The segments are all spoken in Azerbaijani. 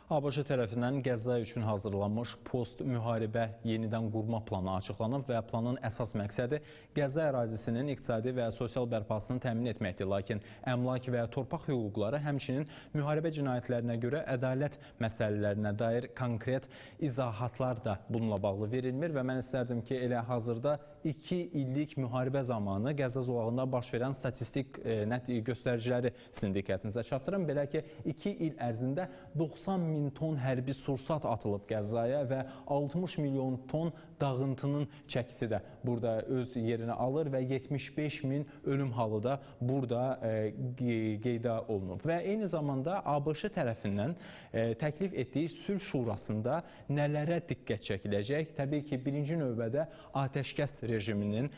ABŞ tərəfindən Qəzza üçün hazırlanmış post-müharibə yenidən qurma planı açıqlanıb və planın əsas məqsədi Qəzza ərazisinin iqtisadi və sosial bərpasını təmin etməkdir. Lakin əmlak və torpaq hüquqları, həmçinin müharibə cinayətlərinə görə ədalət məsələlərinə dair konkret izahatlar da bununla bağlı verilmir və mən istərdim ki, elə hazırda 2 illik müharibə zamanı Qəzza zolağında baş verən statistik göstəriciləri sizin diqqətinizə çatdırım. Belə ki, 2 il ərzində 90 min ton hərbi sursat atılıb Qəzzaya və 60 milyon ton dağıntının çəkisi də burada öz yerini alır və 75 min ölüm halı da burada qeydə olunub. Və eyni zamanda ABŞ tərəfindən təklif etdiyi sülh şurasında nələrə diqqət çəkiləcək? Təbii ki, birinci növbədə atəşkəs rejiminin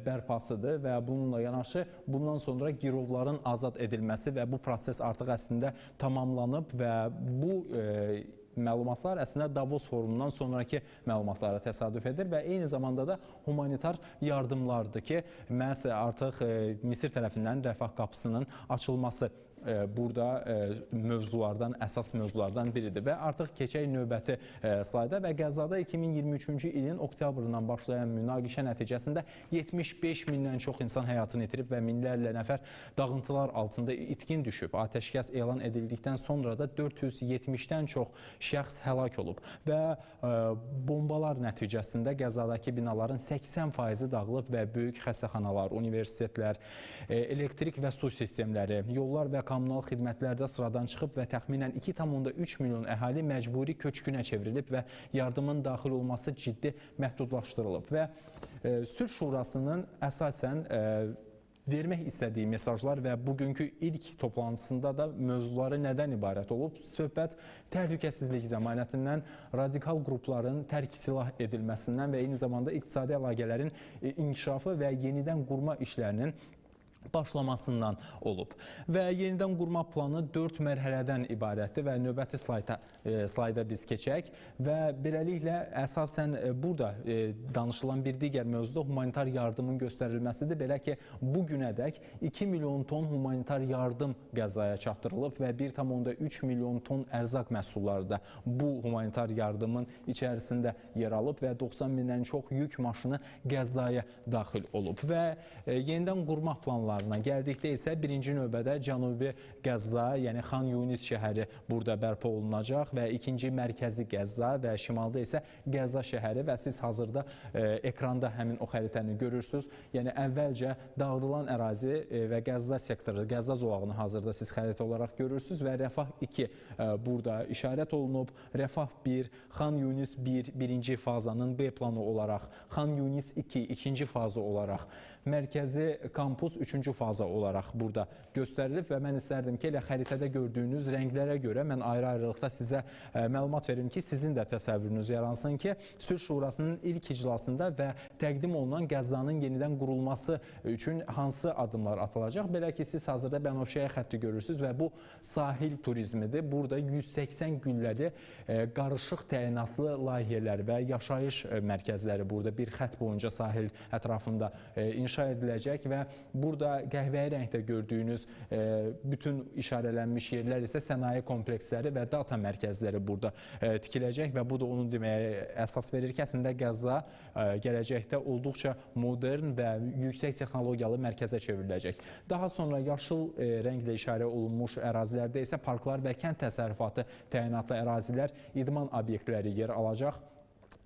bərpasıdır və bununla yanaşı bundan sonra girovların azad edilməsi və bu proses artıq əslində tamamlanıb və bu məlumatlar əslində Davos forumundan sonraki məlumatlara təsadüf edir və eyni zamanda da humanitar yardımlardır ki, məhz artıq Misir tərəfindən Rəfah qapısının açılması burada əsas mövzulardan biridir və artıq keçək növbəti slayda və Qəzzada 2023-cü ilin oktyabrından başlayan münaqişə nəticəsində 75 mindən çox insan həyatını itirib və minlərlə nəfər dağıntılar altında itkin düşüb. Atəşkəs elan edildikdən sonra da 470-dən çox şəxs həlak olub və bombalar nəticəsində Qəzzadakı binaların 80%-i dağılıb və böyük xəstəxanalar, universitetlər, elektrik və su sistemləri, yollar və kommunal xidmətlərdə sıradan çıxıb və təxminən 2,3 milyon əhali məcburi köçkünə çevrilib və yardımın daxil olması ciddi məhdudlaşdırılıb. Və Sülh Şurasının əsasən vermək istədiyi mesajlar və bugünkü ilk toplantısında da mövzuları nədən ibarət olub? Söhbət təhlükəsizlik zəmanətindən, radikal qrupların tərk silah edilməsindən və eyni zamanda iqtisadi əlaqələrin inkişafı və yenidən qurma işlərinin başlamasından olub. Və yenidən qurma planı 4 mərhələdən ibarətdir və növbəti slayda biz keçək və beləliklə əsasən burada danışılan bir digər mövzuda humanitar yardımın göstərilməsidir. Belə ki, bugünədək 2 milyon ton humanitar yardım Qəzzaya çatdırılıb və 1,3 milyon ton ərzaq məhsulları da bu humanitar yardımın içərisində yer alıb və 90 mindən çox yük maşını Qəzzaya daxil olub və yenidən qurma planları gəldikdə isə birinci növbədə Cənubi Qəzza, yəni Xan Yunis şəhəri burada bərpa olunacaq və ikinci mərkəzi Qəzza və şimalda isə Qəzza şəhəri və siz hazırda ekranda həmin o xəritəni görürsünüz. Yəni əvvəlcə dağıdılan ərazi və Qəzza sektoru, Qəzza zolağını hazırda siz xəritə olaraq görürsünüz və Rəfah 2 burada işarət olunub. Rəfah 1, Xan Yunis 1 birinci fazanın B planı olaraq, Xan Yunis 2 ikinci fazı olaraq, mərkəzi kampus 3-cü faza olaraq burada göstərilib və mən istərdim ki, elə xəritədə gördüyünüz rənglərə görə mən ayrı-ayrılıqda sizə məlumat verim ki, sizin də təsəvvürünüz yaransın ki, Sülh Şurasının ilk iclasında və təqdim olunan Qəzzanın yenidən qurulması üçün hansı adımlar atılacaq? Belə ki, siz hazırda Bənövşəyə xətti görürsünüz və bu sahil turizmidir. Burada 180 gülləli qarışıq təyinatlı layihələr və yaşayış mərkəzləri burada bir xətt boyunca sahil ətrafında inşa ediləcək və burada qəhvəyi rəngdə gördüyünüz bütün işarələnmiş yerlər isə sənaye kompleksləri və data mərkəzləri burada tikiləcək və bu da onun deməyə əsas verir ki, əslində Qəzza gələcəkdə olduqca modern və yüksək texnologiyalı mərkəzə çevriləcək. Daha sonra yaşıl rənglə işarə olunmuş ərazilərdə isə parklar və kənd təsərrüfatı təyinatlı ərazilər, idman obyektləri yer alacaq.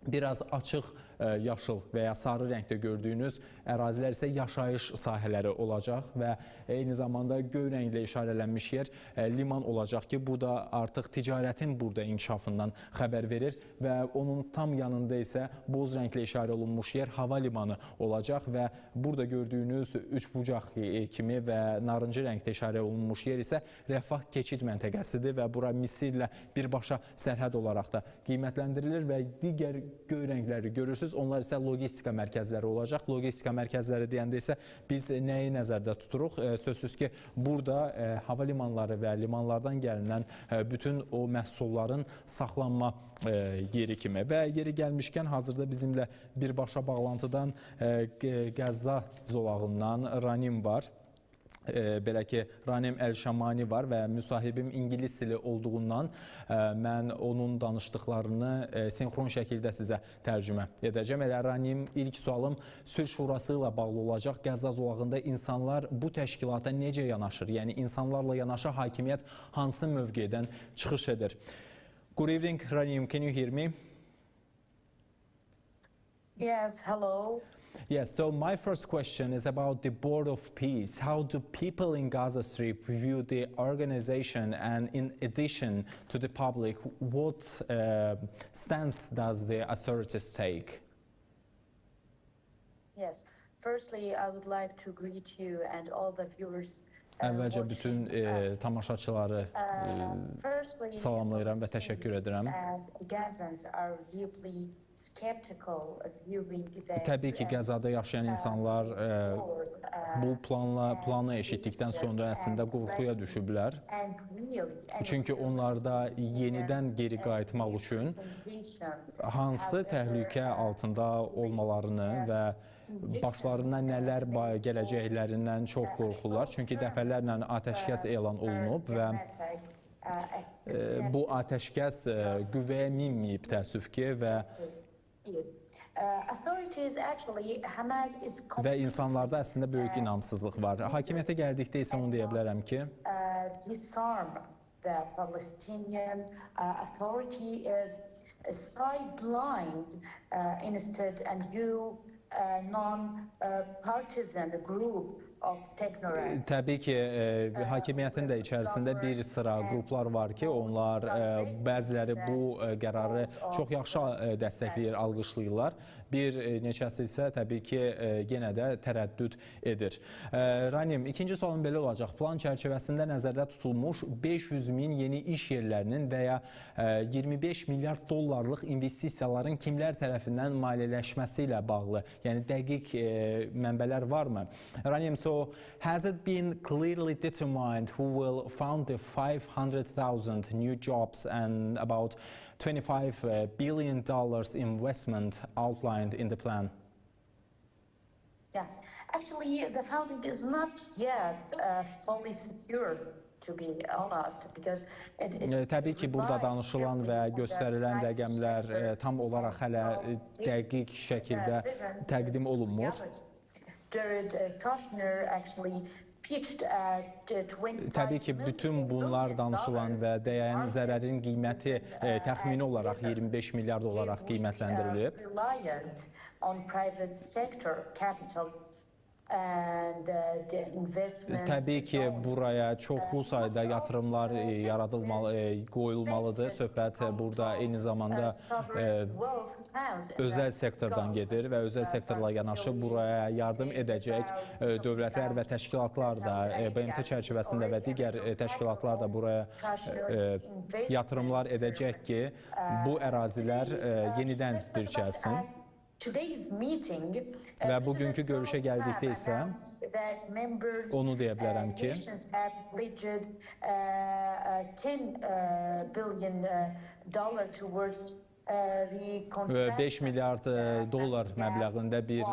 Biraz açıq yaşıl və ya sarı rəngdə gördüyünüz ərazilər isə yaşayış sahələri olacaq və eyni zamanda göy rənglə işarələnmiş yer liman olacaq ki, bu da artıq ticarətin burada inkişafından xəbər verir və onun tam yanında isə boz rənglə işarə olunmuş yer hava limanı olacaq və burada gördüyünüz üçbucaq kimi və narıncı rəngdə işarə olunmuş yer isə Rəfah keçid məntəqəsidir və bura Misirlə birbaşa sərhəd olaraq da qiymətləndirilir və digər göy rəngləri görürsünüz. Onlar isə logistika mərkəzləri olacaq. Logistika mərkəzləri deyəndə isə biz nəyi nəzərdə tuturuq? Sözsüz ki, burada hava limanları və limanlardan gəlinən bütün o məhsulların saxlanma yeri kimi və yeri gəlmişkən hazırda bizimlə birbaşa bağlantıdan Qəzza zolağından Ranim var. Belə ki, Ranem Əl-Şamani var və müsahibim ingilis dili olduğundan mən onun danışdıqlarını sinxron şəkildə sizə tərcümə edəcəm. Elə Ranem, ilk sualım Sülh Şurası ilə bağlı olacaq. Qəzza zolağında insanlar bu təşkilata necə yanaşır? Yəni, insanlarla yanaşı hakimiyyət hansı mövqedən çıxış edir? Good evening, Ranem, can you hear me? Yes, hello. Yes, so my first question is about the Board of Peace. How do people in Gaza Strip view the organization, and in addition to the public, what stance does the authorities take? Yes, firstly, I would like to greet you and all the viewers. Əvvəlcə bütün tamaşaçıları salamlayıram və təşəkkür edirəm. Təbii ki, Qəzada yaşayan insanlar bu planı eşitdikdən sonra əslində qorxuya düşüblər. Çünki onlarda yenidən geri qayıtmaq üçün hansı təhlükə altında olmalarını və başlarına nələr gələcəklərindən çox qorxurlar. Çünki dəfələrlə atəşkəs elan olunub və bu atəşkəs qüvvəyə minməyib təəssüf ki və insanlarda əslində böyük inamsızlıq var. Hakimiyyətə gəldikdə isə onu deyə bilərəm ki, the Palestinian authority is sidelined instead and you non-partisan group of technocrats. Təbii ki, hakimiyyətin də içərisində bir sıra qruplar var ki, onlar bəziləri bu qərarı çox yaxşı dəstəkləyir, alqışlayırlar. Bir neçəsi isə təbii ki, yenə də tərəddüd edir. Ranem, ikinci sualım belə olacaq. Plan çərçivəsində nəzərdə tutulmuş 500 min yeni iş yerlərinin və ya 25 milyard dollarlıq investisiyaların kimlər tərəfindən maliyyələşməsi ilə bağlı, yəni dəqiq mənbələr varmı? Ranem, so has it been clearly determined who will found the 500,000 new jobs and about $25 billion investment outlined in the plan? Yes, actually the funding is not yet fully secure, to be honest, because Təbii ki, burada danışılan və göstərilən rəqəmlər tam olaraq hələ dəqiq şəkildə təqdim olunmur. Jared Kushner actually Təbii ki, bütün bunlar danışılan və dəyən zərərin qiyməti təxmini olaraq 25 milyard olaraq qiymətləndirilib. Təbii ki, buraya çoxlu sayda yatırımlar qoyulmalıdır. Söhbət burada eyni zamanda özəl sektordan gedir və özəl sektorla yanaşı buraya yardım edəcək dövlətlər və təşkilatlar da BMT çərçivəsində və digər təşkilatlar da buraya yatırımlar edəcək ki, bu ərazilər yenidən dirçəlsin. Və bugünkü görüşə gəldikdə isə onu deyə bilərəm ki, $5 milyard dollar məbləğində bir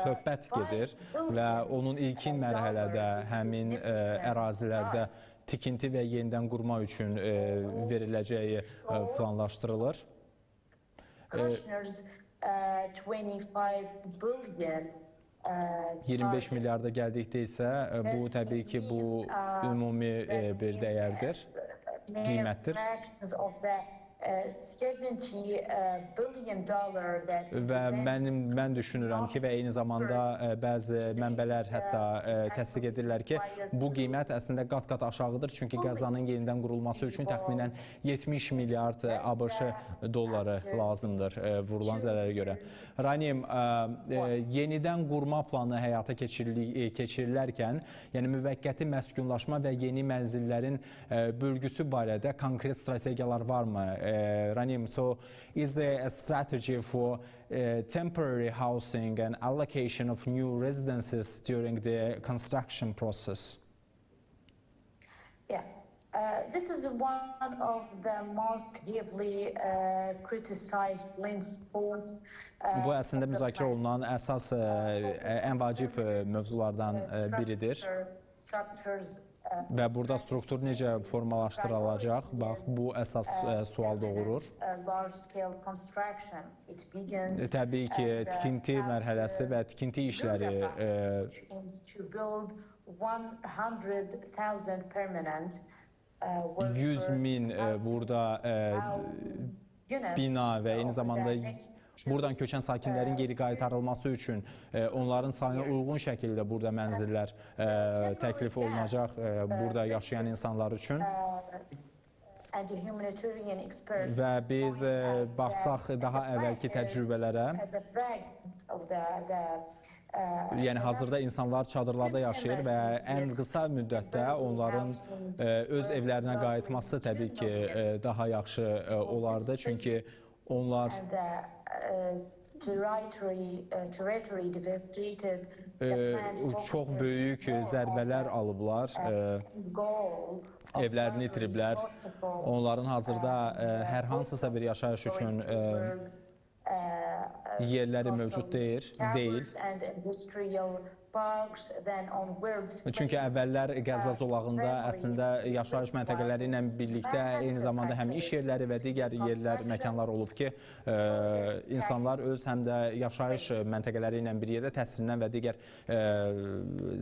söhbət gedir və onun ilkin mərhələdə həmin ərazilərdə tikinti və yenidən qurma üçün veriləcəyi planlaşdırılır. 25 milyarda gəldikdə isə bu təbii ki, bu ümumi bir dəyərdir, qiymətdir. Və mən düşünürəm ki, və eyni zamanda bəzi mənbələr hətta təsdiq edirlər ki, bu qiymət əslində qat-qat aşağıdır. Çünki Qəzzanın yenidən qurulması üçün təxminən 70 milyard ABŞ dolları lazımdır vurulan zərərə görə. Ranem, yenidən qurma planı həyata keçirilərkən, yəni müvəqqəti məskunlaşma və yeni mənzillərin bölgüsü barədə konkret strategiyalar varmı? Ranem, so is there a strategy for temporary housing and allocation of new residences during the construction process? Yeah, this is one of the most heavily criticized blind spots. Bu əslində müzakirə olunan əsas ən vacib mövzulardan biridir. structures. Və burada struktur necə formalaşdırılacaq? Bax, bu əsas sual doğurur. Təbii ki, tikinti mərhələsi və tikinti işləri 100 min burada bina və eyni zamanda buradan köçən sakinlərin geri qaytarılması üçün onların sayına uyğun şəkildə burada mənzillər təklif olunacaq burada yaşayan insanlar üçün. Və biz baxsaq daha əvvəlki təcrübələrə, yəni hazırda insanlar çadırlarda yaşayır və ən qısa müddətdə onların öz evlərinə qayıtması təbii ki, daha yaxşı olardı. Çünki onlar çox böyük zərbələr alıblar, evlərini itiriblər. Onların hazırda hər hansısa bir yaşayış üçün yerləri mövcud deyil. Çünki əvvəllər Qəzza zolağında əslində yaşayış məntəqələri ilə birlikdə eyni zamanda həm iş yerləri və digər yerlər, məkanlar olub ki, insanlar öz həm də yaşayış məntəqələri ilə bir yerdə təhsilindən və digər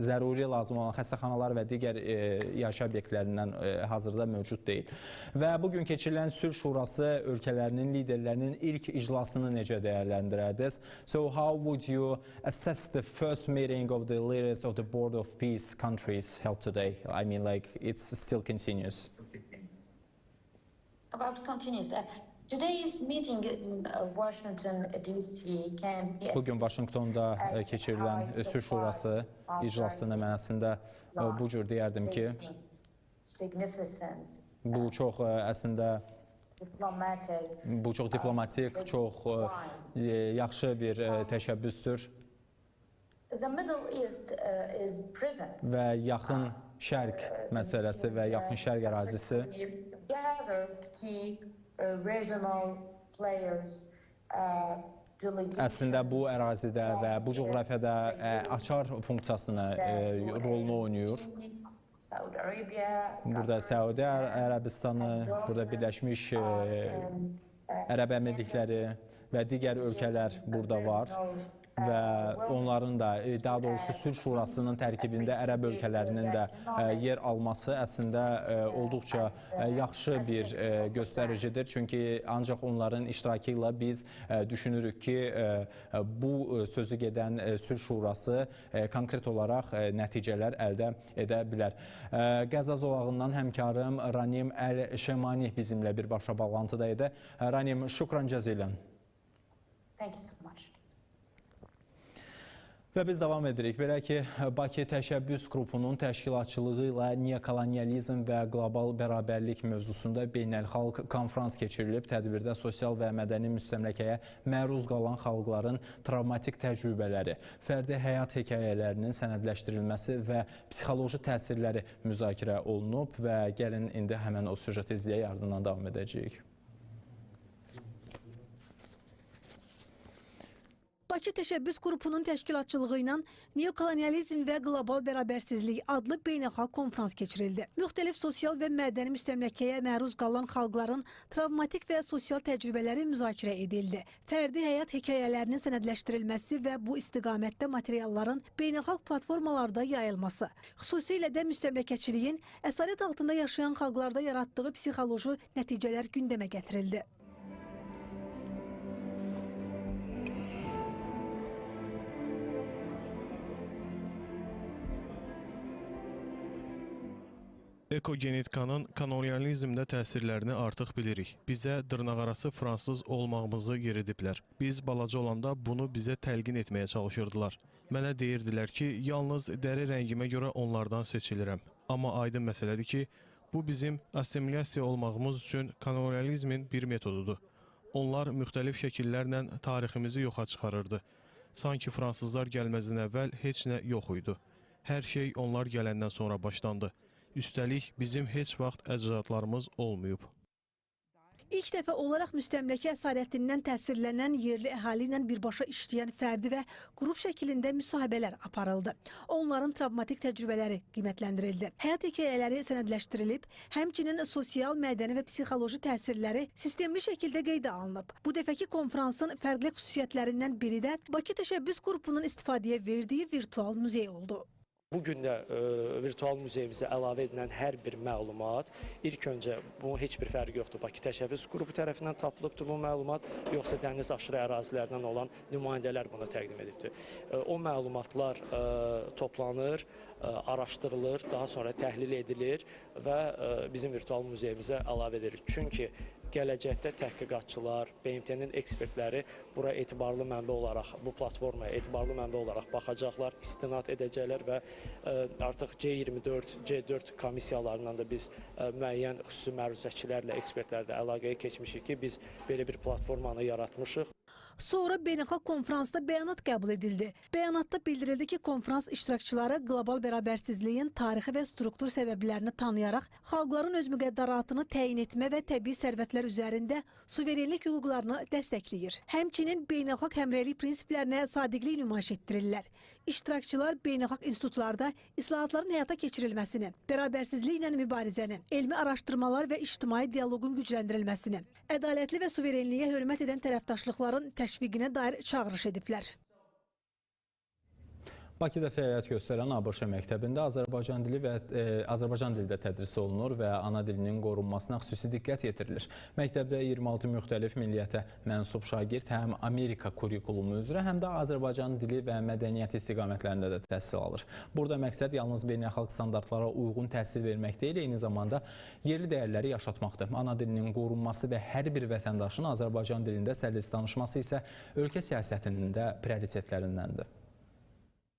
zəruri lazım olan xəstəxanalar və digər yaşayış obyektlərindən hazırda mövcud deyil. Və bugün keçirilən Sülh Şurası ölkələrinin liderlərinin ilk iclasını necə dəyərləndirərdiniz? So how would you assess the first meeting of the leaders of the Board of Peace countries held today? I mean, like, it's still continuous. About continuous. Today's meeting in Washington DC can be Bugün Vaşinqtonda keçirilən Sülh Şurası iclasının mənasında bu cür deyərdim ki, bu çox əslində diplomatik, çox yaxşı bir təşəbbüsdür. Və yaxın şərq məsələsi və yaxın şərq ərazisi əslində bu ərazidə və bu coğrafiyada açar funksiyasını, rolunu oynayır. Burada Səudi Ərəbistanı, burada Birləşmiş Ərəb Əmirlikləri və digər ölkələr burada var. Və onların da, daha doğrusu Sülh Şurasının tərkibində ərəb ölkələrinin də yer alması əslində olduqca yaxşı bir göstəricidir. Çünki ancaq onların iştirakı ilə biz düşünürük ki, bu sözü gedən Sülh Şurası konkret olaraq nəticələr əldə edə bilər. Qəzza zolağından həmkarım Ranim Əl-Şemani bizimlə birbaşa bağlantıda idi. Ranim, şükran cəzilən. Thank you so much. Və biz davam edirik. Belə ki, Bakı Təşəbbüs Qrupunun təşkilatçılığı ilə neokolonializm və qlobal bərabərlik mövzusunda beynəlxalq konfrans keçirilib. Tədbirdə sosial və mədəni müstəmləkəyə məruz qalan xalqların travmatik təcrübələri, fərdi həyat hekayələrinin sənədləşdirilməsi və psixoloji təsirləri müzakirə olunub və gəlin indi həmən o süjeti izləyək, ardından davam edəcəyik. Bakı Təşəbbüs Qrupunun təşkilatçılığı ilə Neokolonializm və Qlobal Bərabərsizlik adlı beynəlxalq konfrans keçirildi. Müxtəlif sosial və mədəni müstəmləkəyə məruz qalan xalqların travmatik və sosial təcrübələri müzakirə edildi. Fərdi həyat hekayələrinin sənədləşdirilməsi və bu istiqamətdə materialların beynəlxalq platformalarda yayılması, xüsusilə də müstəmləkəçiliyin əsarət altında yaşayan xalqlarda yaratdığı psixoloji nəticələr gündəmə gətirildi. Ekogenetikanın kolonializmdə təsirlərini artıq bilirik. Bizə dırnaqarası fransız olmağımızı yeridiblər. Biz balaca olanda bunu bizə təlqin etməyə çalışırdılar. Mənə deyirdilər ki, yalnız dəri rəngimə görə onlardan seçilirəm. Amma aydın məsələdir ki, bu bizim assimilyasiya olmağımız üçün kolonializmin bir metodudur. Onlar müxtəlif şəkillərlə tariximizi yoxa çıxarırdı. Sanki fransızlar gəlməzdən əvvəl heç nə yox idi. Hər şey onlar gələndən sonra başlandı. Üstəlik, bizim heç vaxt əcdadlarımız olmayıb. İlk dəfə olaraq müstəmləkə əsarətindən təsirlənən yerli əhali ilə birbaşa işləyən fərdi və qrup şəklində müsahibələr aparıldı. Onların travmatik təcrübələri qiymətləndirildi. Həyat hekayələri sənədləşdirilib, həmçinin sosial, mədəni və psixoloji təsirləri sistemli şəkildə qeydə alınıb. Bu dəfəki konfransın fərqli xüsusiyyətlərindən biri də Bakı Təşəbbüs qrupunun istifadəyə verdiyi virtual muzey oldu. Bugün də virtual muzeyimizə əlavə edilən hər bir məlumat, ilk öncə bunun heç bir fərqi yoxdur. Bakı Təşəbbüs qrupu tərəfindən tapılıbdır bu məlumat, yoxsa dəniz aşırı ərazilərindən olan nümayəndələr buna təqdim edibdir. O məlumatlar toplanır, araşdırılır, daha sonra təhlil edilir və bizim virtual muzeyimizə əlavə edilir. Çünki gələcəkdə təhqiqatçılar, BMT-nin ekspertləri bura etibarlı mənbə olaraq, bu platformaya etibarlı mənbə olaraq baxacaqlar, istinad edəcəklər və artıq C24, C4 komissiyalarından da biz müəyyən xüsusi məruzəçilərlə, ekspertlərlə əlaqəyə keçmişik ki, biz belə bir platformanı yaratmışıq. Sonra beynəlxalq konfransda bəyanat qəbul edildi. Bəyanatda bildirildi ki, konfrans iştirakçıları qlobal bərabərsizliyin tarixi və struktur səbəblərini tanıyaraq, xalqların öz müqəddəratını təyin etmə və təbii sərvətlər üzərində suverenlik hüquqlarını dəstəkləyir. Həmçinin beynəlxalq həmrəylik prinsiplərinə sadiqlik nümayiş etdirirlər. İştirakçılar beynəlxalq institutlarda islahatların həyata keçirilməsini, bərabərsizliklə mübarizəni, elmi araşdırmalar və ictimai dialoqun gücləndirilməsini, ədalətli və suverenliyə hörmət edən tərəfdaşlıqların təşviqinə dair çağırış ediblər. Bakıda fəaliyyət göstərən ABŞ məktəbində Azərbaycan dilində tədris olunur və ana dilinin qorunmasına xüsusi diqqət yetirilir. Məktəbdə 26 müxtəlif milliyyətə mənsub şagird həm Amerika kurikulumu üzrə, həm də Azərbaycan dili və mədəniyyəti istiqamətlərində də təhsil alır. Burada məqsəd yalnız beynəlxalq standartlara uyğun təhsil vermək deyil, eyni zamanda yerli dəyərləri yaşatmaqdır. Ana dilinin qorunması və hər bir vətəndaşın Azərbaycan dilində sərbəst danışması isə ölkə siyasətinin də prioritetlərindəndir.